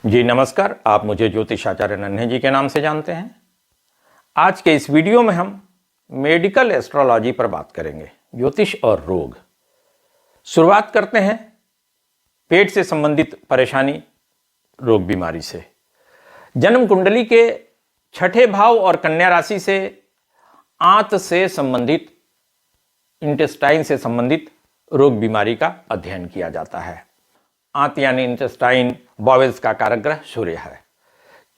जी नमस्कार। आप मुझे ज्योतिष आचार्य नन्हे जी के नाम से जानते हैं। आज के इस वीडियो में हम मेडिकल एस्ट्रोलॉजी पर बात करेंगे, ज्योतिष और रोग। शुरुआत करते हैं पेट से संबंधित परेशानी, रोग बीमारी से। जन्म कुंडली के छठे भाव और कन्या राशि से आंत से संबंधित, इंटेस्टाइन से संबंधित रोग बीमारी का अध्ययन किया जाता है। आंत यानी इंटेस्टाइन, बॉवेल्स का कारक ग्रह सूर्य है।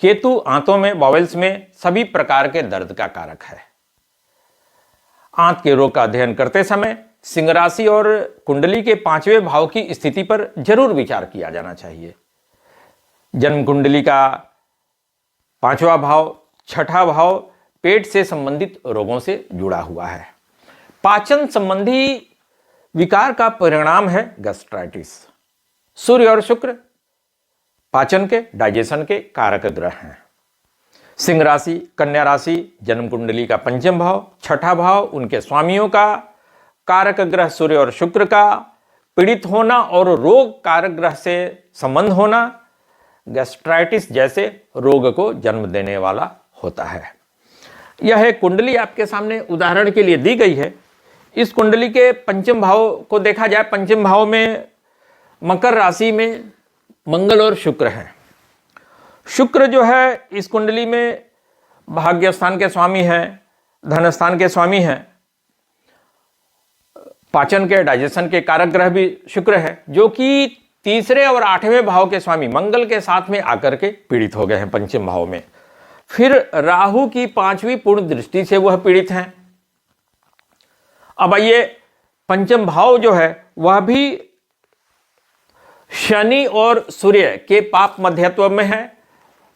केतु आंतों में, बॉवेल्स में सभी प्रकार के दर्द का कारक है। आंत के रोग का अध्ययन करते समय सिंह राशि और कुंडली के पांचवें भाव की स्थिति पर जरूर विचार किया जाना चाहिए। जन्म कुंडली का पांचवा भाव, छठा भाव पेट से संबंधित रोगों से जुड़ा हुआ है। पाचन संबंधी विकार का परिणाम है गैस्ट्राइटिस। सूर्य और शुक्र पाचन के, डाइजेशन के कारक ग्रह हैं। सिंह राशि, कन्या राशि जन्म कुंडली का पंचम भाव, छठा भाव, उनके स्वामियों का कारक ग्रह सूर्य और शुक्र का पीड़ित होना और रोग कारक ग्रह से संबंध होना गैस्ट्राइटिस जैसे रोग को जन्म देने वाला होता है। यह कुंडली आपके सामने उदाहरण के लिए दी गई है। इस कुंडली के पंचम भाव को देखा जाए, पंचम भाव में मकर राशि में मंगल और शुक्र हैं। शुक्र जो है इस कुंडली में भाग्य स्थान के स्वामी हैं, धन स्थान के स्वामी हैं। पाचन के, डाइजेशन के कारक ग्रह भी शुक्र है, जो कि तीसरे और आठवें भाव के स्वामी मंगल के साथ में आकर के पीड़ित हो गए हैं पंचम भाव में। फिर राहु की पांचवी पूर्ण दृष्टि से वह पीड़ित हैं। अब आइए, पंचम भाव जो है वह भी शनि और सूर्य के पाप मध्यत्व में है।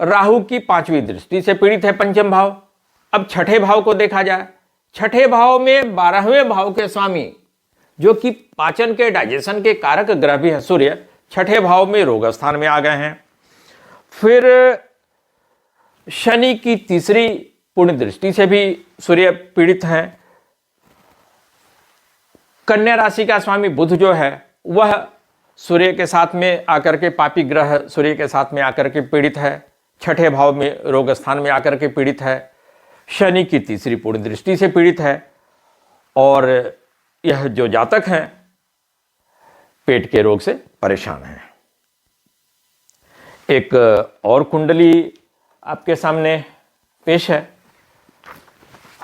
राहु की पांचवी दृष्टि से पीड़ित है पंचम भाव। अब छठे भाव को देखा जाए, छठे भाव में 12वें भाव के स्वामी, जो कि पाचन के, डाइजेशन के कारक ग्रह भी है सूर्य, छठे भाव में रोग स्थान में आ गए हैं। फिर शनि की तीसरी पूर्ण दृष्टि से भी सूर्य पीड़ित हैं। कन्या राशि का स्वामी बुध जो है वह सूर्य के साथ में आकर के, पापी ग्रह सूर्य के साथ में आकर के पीड़ित है, छठे भाव में रोग स्थान में आकर के पीड़ित है। शनि की तीसरी पूर्ण दृष्टि से पीड़ित है। और यह जो जातक हैं पेट के रोग से परेशान हैं। एक और कुंडली आपके सामने पेश है।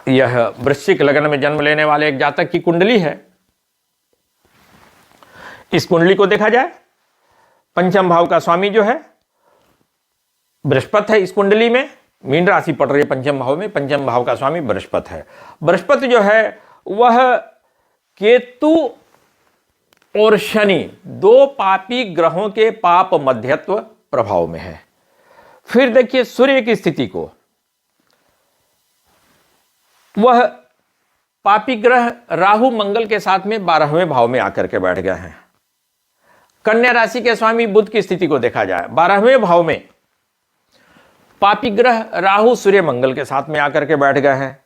यह वृश्चिक लग्न में जन्म लेने वाले एक जातक की कुंडली है। इस कुंडली को देखा जाए, पंचम भाव का स्वामी जो है बृहस्पति है। इस कुंडली में मीन राशि पड़ रही है पंचम भाव में, पंचम भाव का स्वामी बृहस्पति है। बृहस्पति जो है वह केतु और शनि, दो पापी ग्रहों के पाप मध्यत्व प्रभाव में है। फिर देखिए सूर्य की स्थिति को, वह पापी ग्रह राहु मंगल के साथ में 12वें भाव में आकर के बैठ गए हैं। कन्या राशि के स्वामी बुध की स्थिति को देखा जाए, 12वें भाव में पापी ग्रह राहु सूर्य मंगल के साथ में आकर के बैठ गए हैं।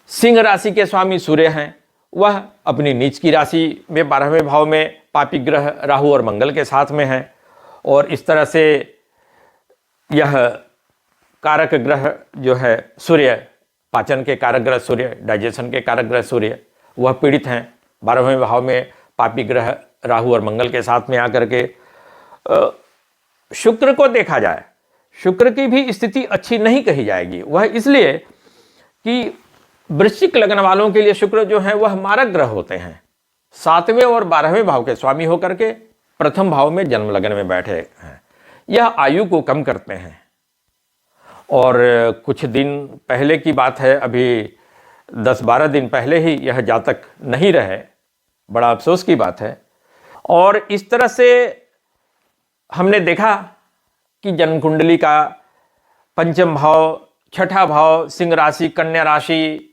सिंह राशि के स्वामी सूर्य हैं, वह अपनी नीच की राशि में 12वें भाव में पापी ग्रह राहु और मंगल के साथ में हैं। और इस तरह से यह कारक ग्रह जो है सूर्य, पाचन के कारक ग्रह सूर्य, डाइजेशन के कारक ग्रह सूर्य, वह पीड़ित हैं 12वें भाव में पापी ग्रह राहु और मंगल के साथ में आकर के। शुक्र को देखा जाए, शुक्र की भी स्थिति अच्छी नहीं कही जाएगी। वह इसलिए कि वृश्चिक लग्न वालों के लिए शुक्र जो है वह मारक ग्रह होते हैं। 7वें और 12वें भाव के स्वामी होकर के प्रथम भाव में जन्म लग्न में बैठे हैं। यह आयु को कम करते हैं। और कुछ दिन पहले की बात है, अभी 10-12 दिन पहले ही यह जातक नहीं रहे। बड़ा अफसोस की बात है। और इस तरह से हमने देखा कि जन्म कुंडली का पंचम भाव, छठा भाव, सिंह राशि, कन्या राशि,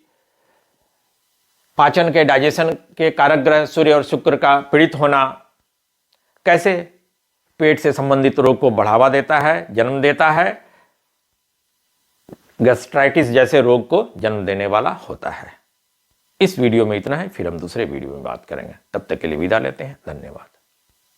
पाचन के, डाइजेशन के कारक ग्रह सूर्य और शुक्र का पीड़ित होना कैसे पेट से संबंधित रोग को बढ़ावा देता है, जन्म देता है, गैस्ट्राइटिस जैसे रोग को जन्म देने वाला होता है। इस वीडियो में इतना है, फिर हम दूसरे वीडियो में बात करेंगे। तब तक के लिए विदा लेते हैं। धन्यवाद।